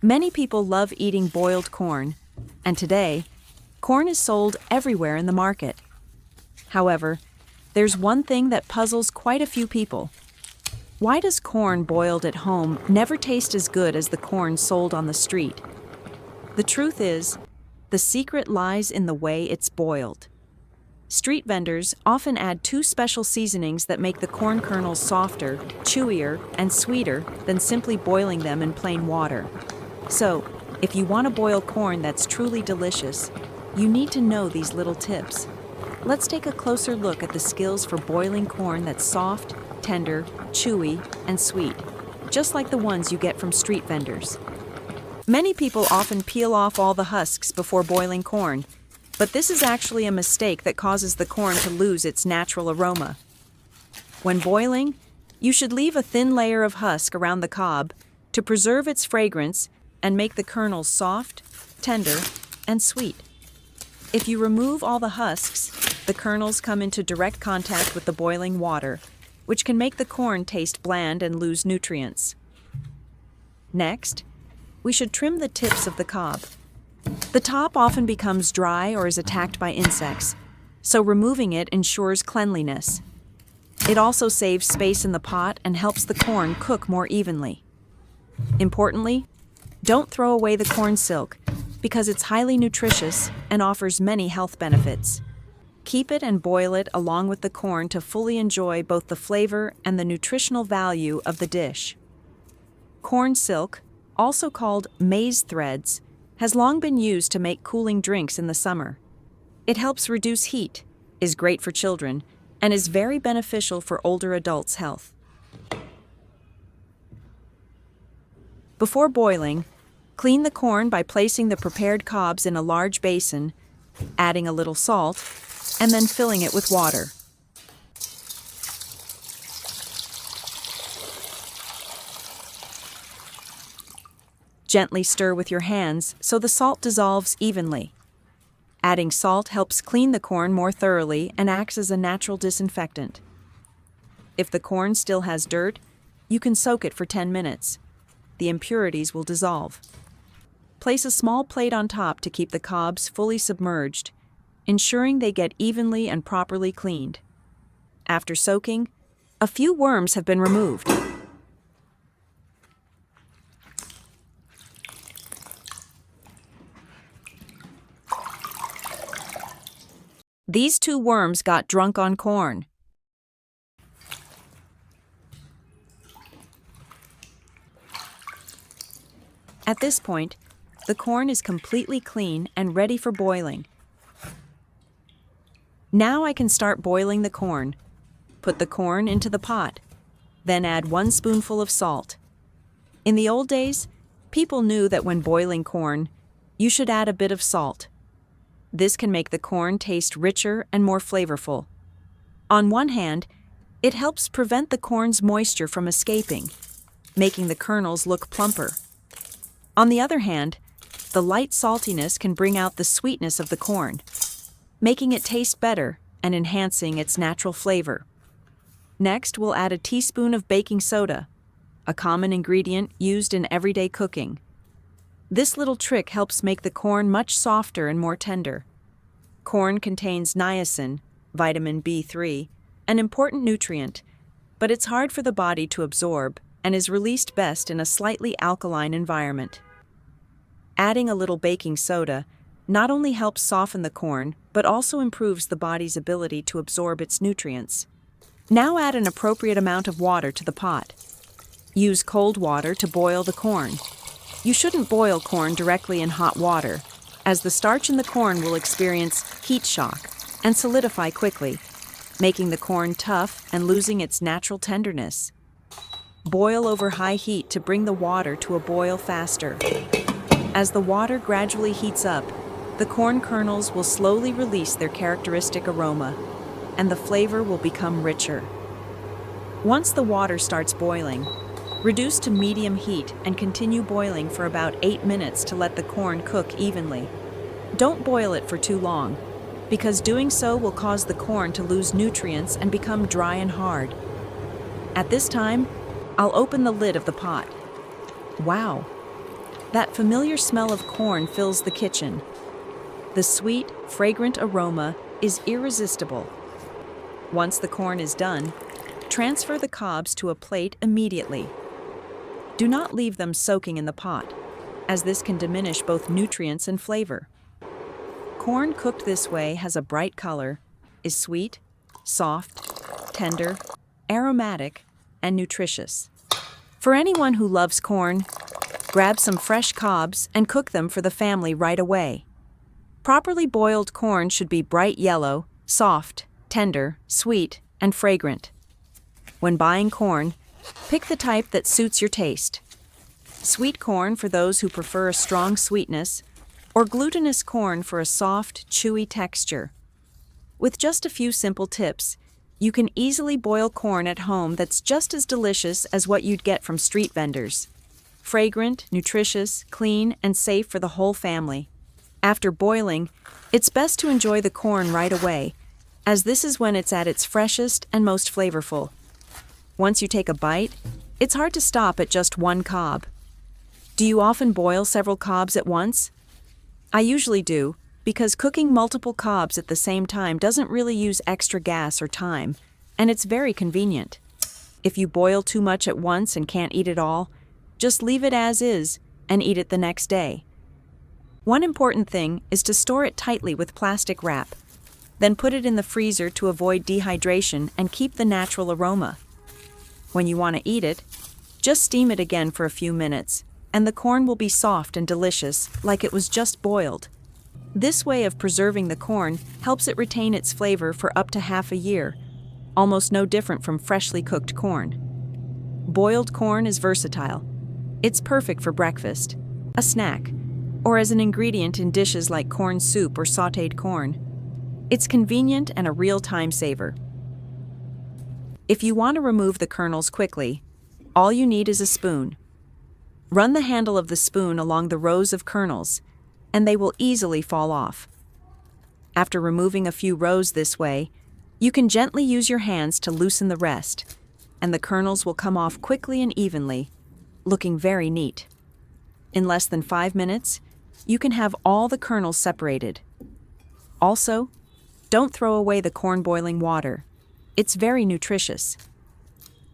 Many people love eating boiled corn, and today, corn is sold everywhere in the market. However, there's one thing that puzzles quite a few people. Why does corn boiled at home never taste as good as the corn sold on the street? The truth is, the secret lies in the way it's boiled. Street vendors often add two special seasonings that make the corn kernels softer, chewier, and sweeter than simply boiling them in plain water. So, if you want to boil corn that's truly delicious, you need to know these little tips. Let's take a closer look at the skills for boiling corn that's soft, tender, chewy, and sweet, just like the ones you get from street vendors. Many people often peel off all the husks before boiling corn, but this is actually a mistake that causes the corn to lose its natural aroma. When boiling, you should leave a thin layer of husk around the cob to preserve its fragrance and make the kernels soft, tender, and sweet. If you remove all the husks, the kernels come into direct contact with the boiling water, which can make the corn taste bland and lose nutrients. Next, we should trim the tips of the cob. The top often becomes dry or is attacked by insects, so removing it ensures cleanliness. It also saves space in the pot and helps the corn cook more evenly. Importantly, don't throw away the corn silk because it's highly nutritious and offers many health benefits. Keep it and boil it along with the corn to fully enjoy both the flavor and the nutritional value of the dish. Corn silk, also called maize threads, has long been used to make cooling drinks in the summer. It helps reduce heat, is great for children, and is very beneficial for older adults' health. Before boiling, clean the corn by placing the prepared cobs in a large basin, adding a little salt, and then filling it with water. Gently stir with your hands so the salt dissolves evenly. Adding salt helps clean the corn more thoroughly and acts as a natural disinfectant. If the corn still has dirt, you can soak it for 10 minutes. The impurities will dissolve. Place a small plate on top to keep the cobs fully submerged, ensuring they get evenly and properly cleaned. After soaking, a few worms have been removed. These 2 worms got drunk on corn. At this point, the corn is completely clean and ready for boiling. Now I can start boiling the corn. Put the corn into the pot, then add 1 spoonful of salt. In the old days, people knew that when boiling corn, you should add a bit of salt. This can make the corn taste richer and more flavorful. On one hand, it helps prevent the corn's moisture from escaping, making the kernels look plumper. On the other hand, the light saltiness can bring out the sweetness of the corn, making it taste better and enhancing its natural flavor. Next, we'll add a teaspoon of baking soda, a common ingredient used in everyday cooking. This little trick helps make the corn much softer and more tender. Corn contains niacin, vitamin B3, an important nutrient, but it's hard for the body to absorb and is released best in a slightly alkaline environment. Adding a little baking soda not only helps soften the corn, but also improves the body's ability to absorb its nutrients. Now add an appropriate amount of water to the pot. Use cold water to boil the corn. You shouldn't boil corn directly in hot water, as the starch in the corn will experience heat shock and solidify quickly, making the corn tough and losing its natural tenderness. Boil over high heat to bring the water to a boil faster. As the water gradually heats up, the corn kernels will slowly release their characteristic aroma, and the flavor will become richer. Once the water starts boiling, reduce to medium heat and continue boiling for about 8 minutes to let the corn cook evenly. Don't boil it for too long, because doing so will cause the corn to lose nutrients and become dry and hard. At this time, I'll open the lid of the pot. Wow! That familiar smell of corn fills the kitchen. The sweet, fragrant aroma is irresistible. Once the corn is done, transfer the cobs to a plate immediately. Do not leave them soaking in the pot, as this can diminish both nutrients and flavor. Corn cooked this way has a bright color, is sweet, soft, tender, aromatic, and nutritious. For anyone who loves corn, grab some fresh cobs and cook them for the family right away. Properly boiled corn should be bright yellow, soft, tender, sweet, and fragrant. When buying corn, pick the type that suits your taste. Sweet corn for those who prefer a strong sweetness, or glutinous corn for a soft, chewy texture. With just a few simple tips, you can easily boil corn at home that's just as delicious as what you'd get from street vendors. Fragrant, nutritious, clean, and safe for the whole family. After boiling, it's best to enjoy the corn right away, as this is when it's at its freshest and most flavorful. Once you take a bite, it's hard to stop at just one cob. Do you often boil several cobs at once? I usually do, because cooking multiple cobs at the same time doesn't really use extra gas or time, and it's very convenient. If you boil too much at once and can't eat it all, just leave it as is and eat it the next day. One important thing is to store it tightly with plastic wrap, then put it in the freezer to avoid dehydration and keep the natural aroma. When you want to eat it, just steam it again for a few minutes, and the corn will be soft and delicious, like it was just boiled. This way of preserving the corn helps it retain its flavor for up to half a year, almost no different from freshly cooked corn. Boiled corn is versatile. It's perfect for breakfast, a snack, or as an ingredient in dishes like corn soup or sautéed corn. It's convenient and a real time saver. If you want to remove the kernels quickly, all you need is a spoon. Run the handle of the spoon along the rows of kernels, and they will easily fall off. After removing a few rows this way, you can gently use your hands to loosen the rest, and the kernels will come off quickly and evenly, looking very neat. In less than 5 minutes, you can have all the kernels separated. Also, don't throw away the corn boiling water. It's very nutritious.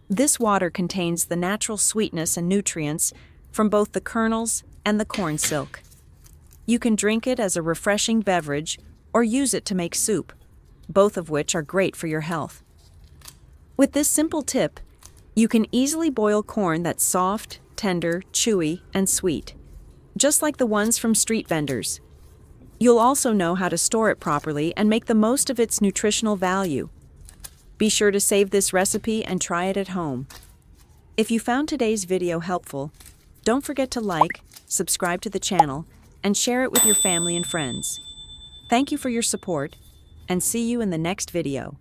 This water contains the natural sweetness and nutrients from both the kernels and the corn silk. You can drink it as a refreshing beverage or use it to make soup, both of which are great for your health. With this simple tip, you can easily boil corn that's soft, tender, chewy, and sweet, just like the ones from street vendors. You'll also know how to store it properly and make the most of its nutritional value. Be sure to save this recipe and try it at home. If you found today's video helpful, don't forget to like, subscribe to the channel, and share it with your family and friends. Thank you for your support, and see you in the next video.